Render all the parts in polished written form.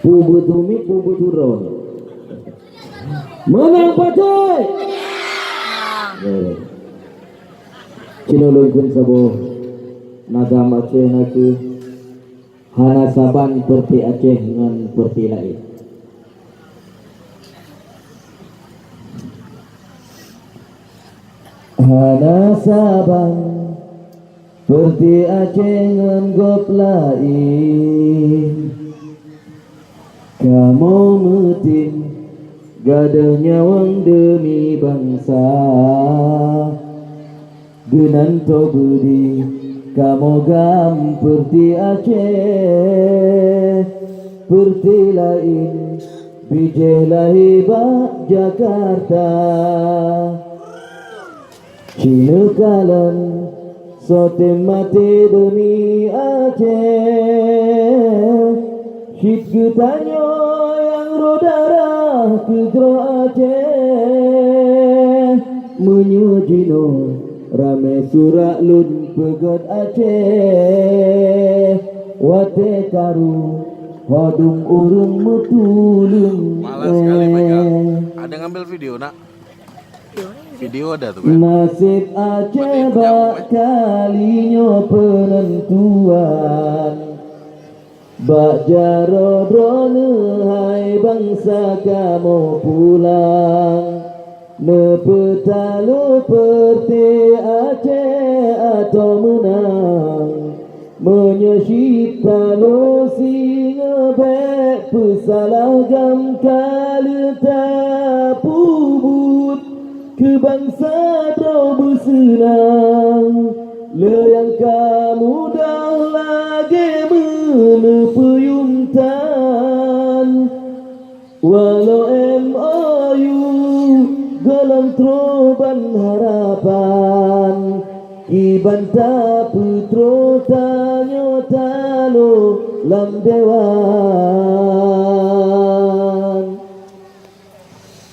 Pubutumi pubuturon. Menang Pacai. Cinulungkun sabo nagam Aceh naku hana saban perti Aceh dengan perti lain. Hana saban perti Aceh dengan gop lain. Kamu metin gada nyawang demi bangsa. Genan to budi kamu gam perti Aceh. Perti lain bijih lahi bak Jakarta. Cina kalan sotem mati demi Aceh. Syit getanyo yang rodara kegro Aceh. Menyujino rame surak lun pegot Aceh. Wate karu hodung urung mutulung. Malas sekali pegang. Ada ngambil video nak? Video ada tuh kan? Nasib Aceh bak kalinyo penentuan. Bak jarodrone hai bangsa kamu pulang. Nepetalu perti Aceh atau menang. Menyesyit talu singa bek pesalah gam kala tapubut. Kebangsa tau bersenang. Layang kamu dah lagi menepuyumtan. Walau MOU galang troban harapan. Ibanta putro tanyo talo lam dewan.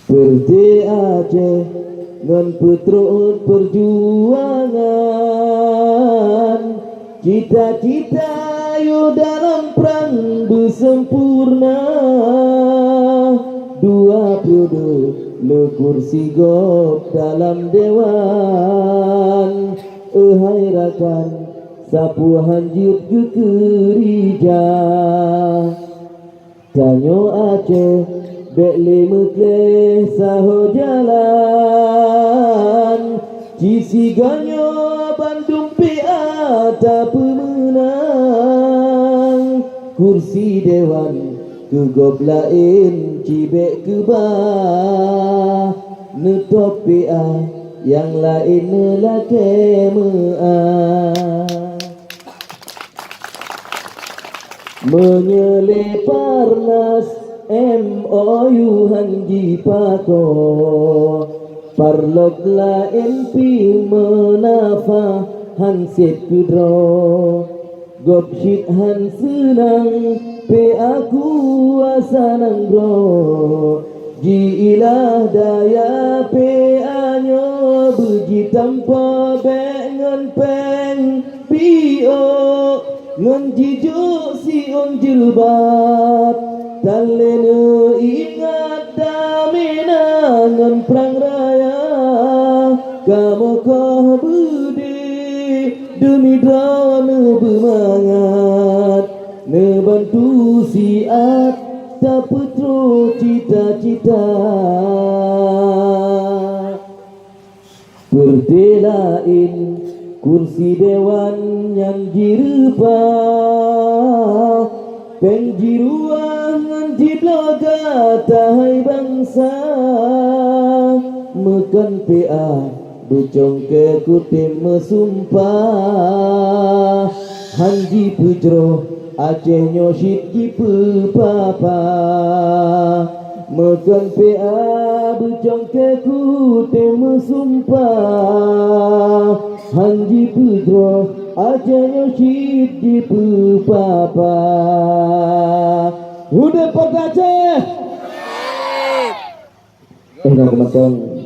Perti Aceh ngan putro perjuangan. Cita-cita yu dalam perang bersempurna. Dua periode le kursi gop dalam dewan. Ehai rakan sapu hanjut ke kerja. Tanyo Aceh bek lima kleh saho jalan. Cisi ganyo Bandung PA tak pemenang. Kursi dewan ke gop lain cibek ke bah. Netop PA yang lain lelaki menyelepar nas MOU hanji pako. Parlok lain pi menafa hansit kudro. Gop syit han senang pe aku asanang bro. Ji ilah daya pe anyo beji tanpa bek ngan peng pio. Ngan jijo si on jilbab talene ingat damena ngan perang raya. Kamu kau budi demi drone bermangat. Nebantu siat tak putro cita-cita. Berdelain kursi dewan yang jirupa. Penjiruan yang jibloga tahai bangsa. Mekan PA Bucong ke kutim mesumpah. Hanji pujro Aceh nyosyit jipu papa. Mekan PA Bucong ke kutim mesumpah. Hanji pujro Aceh nyosyit jipu papa. Udah Pak Aceh. Dah kemasang